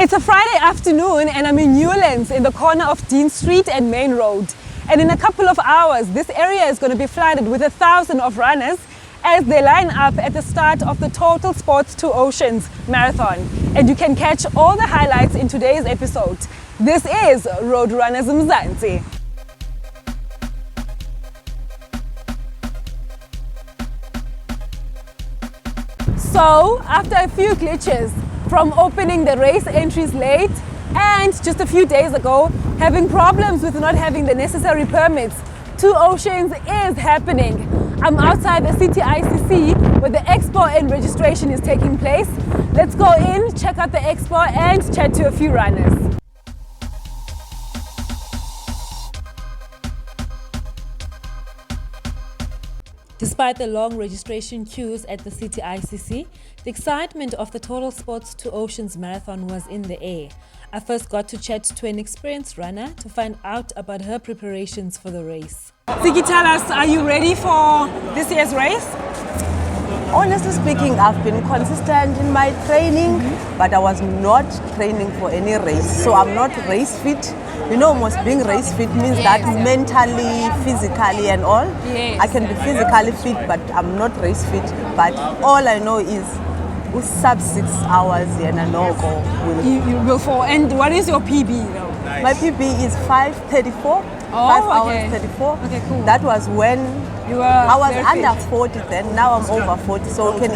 It's a Friday afternoon and I'm in Newlands in the corner of Dean Street and Main Road. And in a couple of hours, this area is going to be flooded with 1,000 of runners as they line up at the start of the Totalsports Two Oceans Marathon. And you can catch all the highlights in today's episode. This is Road Runners Mzansi. So, after a few glitches, from opening the race entries late and just a few days ago, having problems with not having the necessary permits, Two Oceans is happening. I'm outside the City ICC where the Expo and registration is taking place. Let's go in, check out the Expo and chat to a few runners. Despite the long registration queues at the City ICC, the excitement of the Totalsports Two Oceans Marathon was in the air. I first got to chat to an experienced runner to find out about her preparations for the race. Ziggy, tell us, are you ready for this year's race? Honestly speaking, I've been consistent in my training, but I was not training for any race. So I'm not race fit. You know, most being race fit means that mentally, physically and all. Yes. I can be physically fit, but I'm not race fit. But all I know is sub 6 hours and I know You will fall. And what is your PB though? My PB is 5:34. 5 hours 34. Okay, cool. That was when I was under 40 then. Now I'm over 40. So you can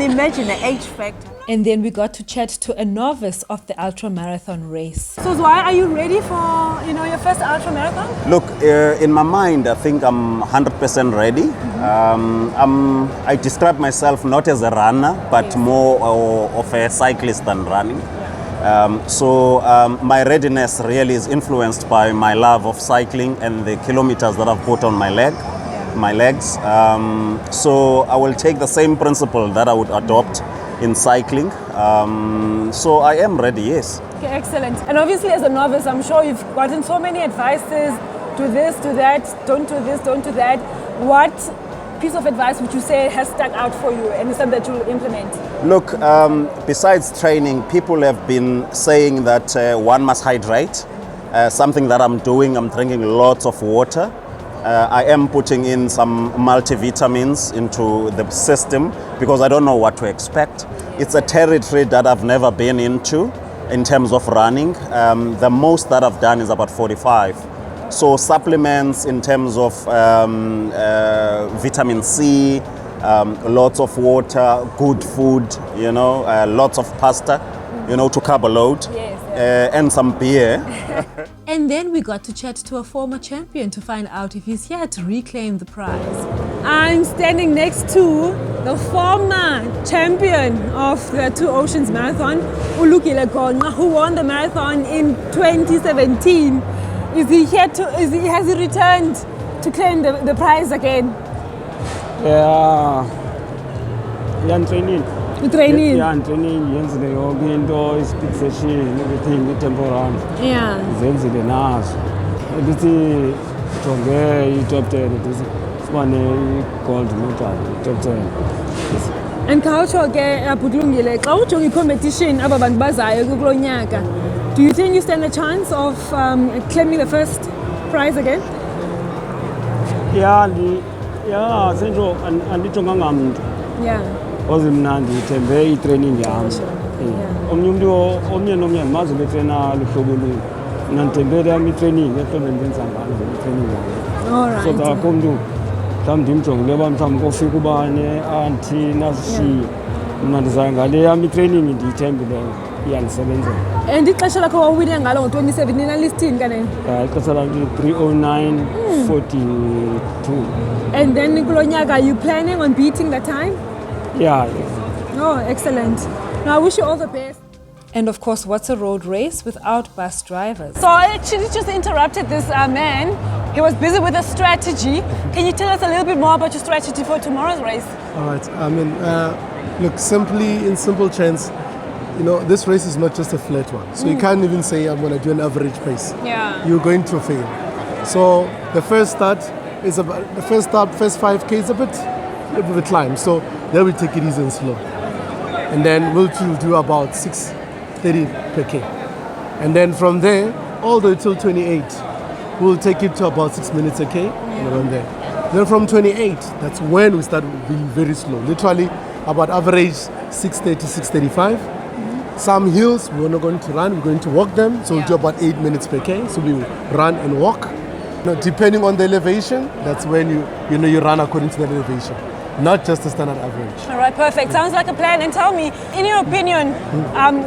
imagine the age factor. And then we got to chat to a novice of the ultra marathon race. So why are you ready for your first ultra marathon? Look, in my mind, I think I'm 100% ready. I describe myself not as a runner, but more of a cyclist than running. My readiness really is influenced by my love of cycling and the kilometers that I've put on my legs. So I will take the same principle that I would adopt in cycling. So I am ready, yes. Okay, excellent. And obviously as a novice, I'm sure you've gotten so many advices, do this, do that, don't do this, don't do that. What piece of advice would you say has stuck out for you and is something that you'll implement? Look, besides training, people have been saying that one must hydrate. Something that I'm doing, I'm drinking lots of water. I am putting in some multivitamins into the system because I don't know what to expect. It's a territory that I've never been into in terms of running. The most that I've done is about 45. So supplements in terms of vitamin C, lots of water, good food, lots of pasta, to carb load, and some beer. And then we got to chat to a former champion to find out if he's here to reclaim the prize. I'm standing next to the former champion of the Two Oceans Marathon, Ulukile Konqa, who won the marathon in 2017. Has he returned to claim the prize again? Yeah, I'm training. You training? Yeah, I'm training. Yesterday, indoor speed session, everything, the tempo run. Yeah. Yesterday, now. This is top 10. This one called top 10. And khawutsho ke Bhutlungile, xa ujonga competition aba bantu bazayo kulo nyaka, do you think you stand a chance of claiming the first prize again? Yeah, senjo andijonga ngamntu. Yeah. Ozimnandi thembe itraining yami. Omnye nomnye maze betrena luhlobo lu. Nantembele yami training ehlobo ndenza ngalo training yami. All right. So da komntu ndimjongile ba mhlawumbi kofika ubane anti nasi mna ndiza ngale yami training ndiyithembileyo iyandisebenzela. And ixesha lakho wawine ngalo ngo-2017 alistini kanene? Ixesha lam 3:09:42. And then kulo nyaka, are you planning on beating that time? Yeah. Oh, excellent. Now I wish you all the best. And of course, what's a road race without bus drivers? So I actually just interrupted this man. He was busy with a strategy. Can you tell us a little bit more about your strategy for tomorrow's race? All right. I mean, look, in simple terms, this race is not just a flat one. So you can't even say I'm going to do an average pace. Yeah. You're going to fail. So the first start is first 5K is a bit of a climb. So then we take it easy and slow. And then we'll do about 6 30 per K. And then from there, all the way till 28, we'll take it to about 6 minutes a K, and around there. Then from 28, that's when we start being very slow. Literally, about average 6:30, 6:35. Some hills we're not going to run, we're going to walk them. So we'll do about 8 minutes per K. So we run and walk. Now, depending on the elevation, that's when you run according to the elevation, not just the standard average. All right, perfect. Sounds like a plan. And tell me, in your opinion,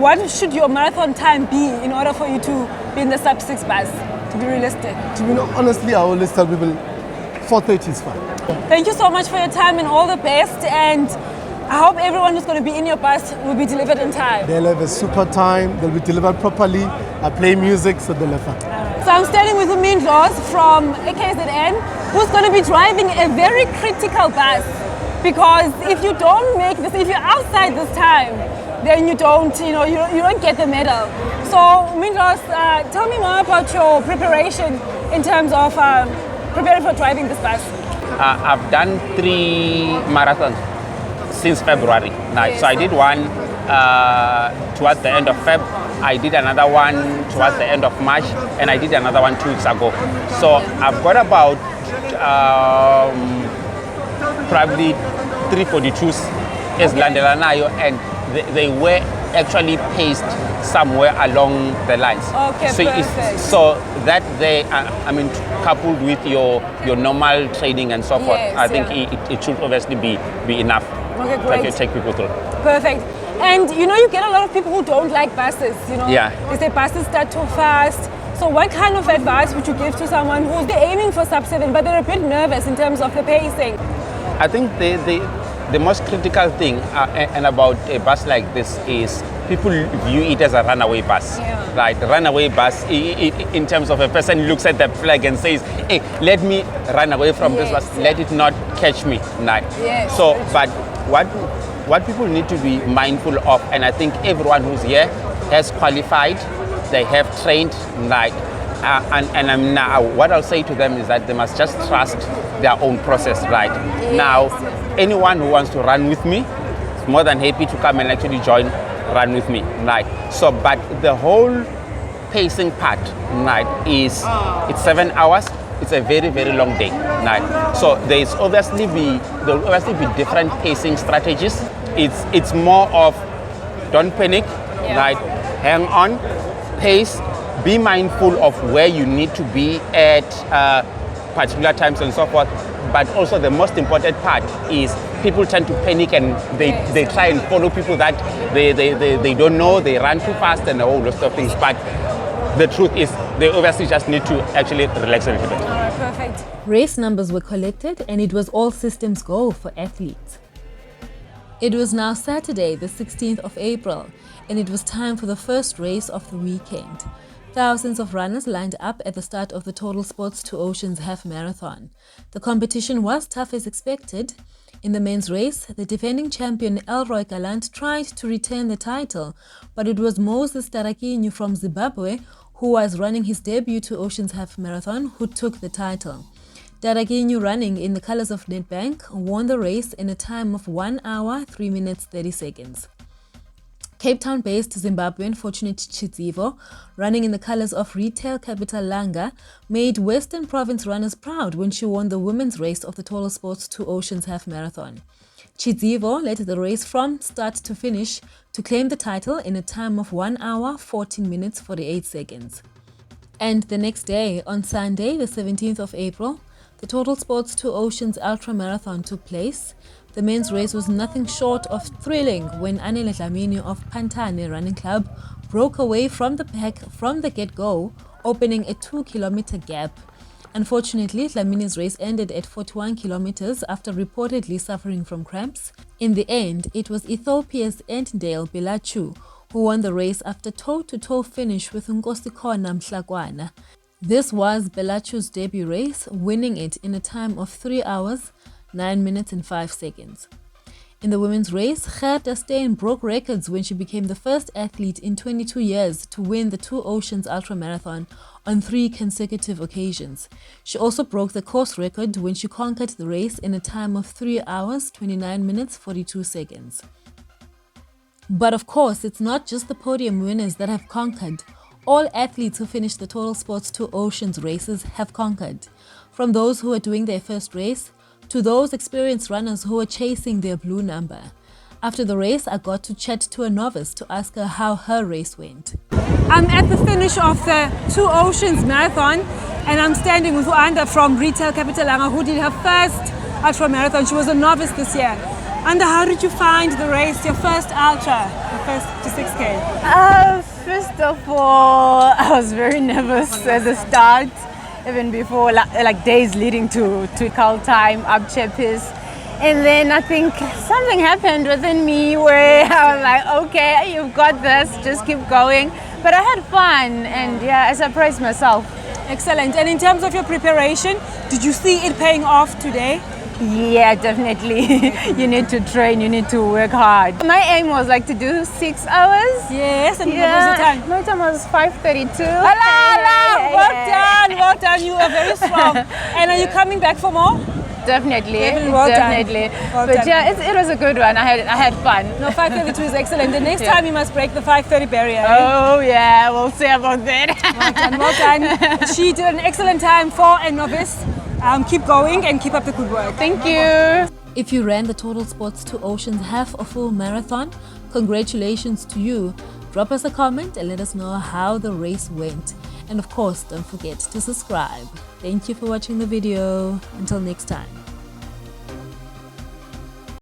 what should your marathon time be in order for you to be in the sub-6 bus, to be realistic? Honestly, I always tell people 4:30 is fine. Thank you so much for your time and all the best. And I hope everyone who's going to be in your bus will be delivered in time. They'll have a super time, they'll be delivered properly. I play music, so they'll have fun. So I'm standing with Umindlos from KZN, who's going to be driving a very critical bus. Because if you don't make this, if you're outside this time, then you don't get the medal. So Umindlos, tell me more about your preparation in terms of preparing for driving this bus. I've done 3 marathons since February. Yes. So I did one towards the end of Feb. I did another one towards the end of March, and I did another one 2 weeks ago. So I've got about probably 342s as Landelanayo, and they were actually paced somewhere along the lines. Okay, so perfect. So that they, coupled with your normal training and so forth, Yes, I think yeah. it should obviously be enough Okay, great. to take people through. Perfect. And you get a lot of people who don't like buses, Yeah. They say buses start too fast. So what kind of advice would you give to someone who's aiming for sub-7, but they're a bit nervous in terms of the pacing? I think the most critical thing and about a bus like this is people view it as a runaway bus. Yeah. Right, runaway bus, in terms of a person looks at the flag and says, hey, let me run away from this Yes, bus, let it not catch me. Right. Yes, So, but what people need to be mindful of, and I think everyone who's here has qualified, they have trained, right? And now what I'll say to them is that they must just trust their own process, right? Yes. Now, anyone who wants to run with me is more than happy to come and actually run with me, right? So, but the whole pacing part, right, it's 7 hours. It's a very, very long day, right? So there'll obviously be different pacing strategies. It's more of don't panic, right? Hang on, pace. Be mindful of where you need to be at particular times and so forth. But also the most important part is people tend to panic and they try and follow people that they don't know, they run too fast and a whole lot of things. But the truth is they obviously just need to actually relax a little bit. All right, perfect. Race numbers were collected and it was all systems go for athletes. It was now Saturday, the 16th of April, and it was time for the first race of the weekend. Thousands of runners lined up at the start of the Totalsports Two Oceans Half Marathon. The competition was tough as expected. In the men's race, the defending champion Elroy Gallant tried to retain the title, but it was Moses Tarakinyu from Zimbabwe, who was running his debut Two Oceans Half Marathon, who took the title. Tarakinyu, running in the colors of Nedbank, won the race in a time of 1 hour, 3 minutes, 30 seconds. Cape Town-based Zimbabwean Fortunate Chidzivo, running in the colors of retail capital Langa, made Western Province runners proud when she won the women's race of the Totalsports Two Oceans Half Marathon. Chidzivo led the race from start to finish to claim the title in a time of 1 hour, 14 minutes, 48 seconds. And the next day, on Sunday, the 17th of April, the Totalsports Two Oceans Ultra Marathon took place. The men's race was nothing short of thrilling when Anele Dlamini of Pantane Running Club broke away from the pack from the get-go, opening a 2-kilometer gap. Unfortunately, Dlamini's race ended at 41 kilometers after reportedly suffering from cramps. In the end, it was Ethiopia's Endale Belachu who won the race after toe-to-toe finish with Nkosikhona Mhlakwana. This was Belachu's debut race, winning it in a time of 3 hours, 9 minutes and 5 seconds. In the women's race, Gerda Steyn broke records when she became the first athlete in 22 years to win the Two Oceans Ultra Marathon on 3 consecutive occasions. She also broke the course record when she conquered the race in a time of 3 hours, 29 minutes, 42 seconds. But of course, it's not just the podium winners that have conquered. All athletes who finished the Totalsports Two Oceans races have conquered. From those who were doing their first race, to those experienced runners who were chasing their blue number. After the race, I got to chat to a novice to ask her how her race went. I'm at the finish of the Two Oceans Marathon, and I'm standing with Anda from Retail Capitalanga, who did her first ultra marathon. She was a novice this year. Anda, how did you find the race, your first ultra, your first 56K? First of all, I was very nervous at the start, even before, like days leading to call time, up chappies. And then I think something happened within me where I was like, okay, you've got this, just keep going. But I had fun, and yeah, I surprised myself. Excellent. And in terms of your preparation, did you see it paying off today? Yeah, definitely. You need to train, you need to work hard. My aim was like to do 6 hours. Yes, and what was the time? My time was 5:32. Well done, you are very strong. And are you coming back for more? Definitely, Well definitely. Well But done. yeah, it was a good one. I had fun. No, 5:32 is excellent. The next Yeah. time you must break the 5:30 barrier. Eh? Oh yeah, we'll see about that. Well done. She did an excellent time for a novice. Keep going and keep up the good work. Thank you. If you ran the Totalsports Two Oceans half or full marathon, congratulations to you. Drop us a comment and let us know how the race went. And of course, don't forget to subscribe. Thank you for watching the video. Until next time.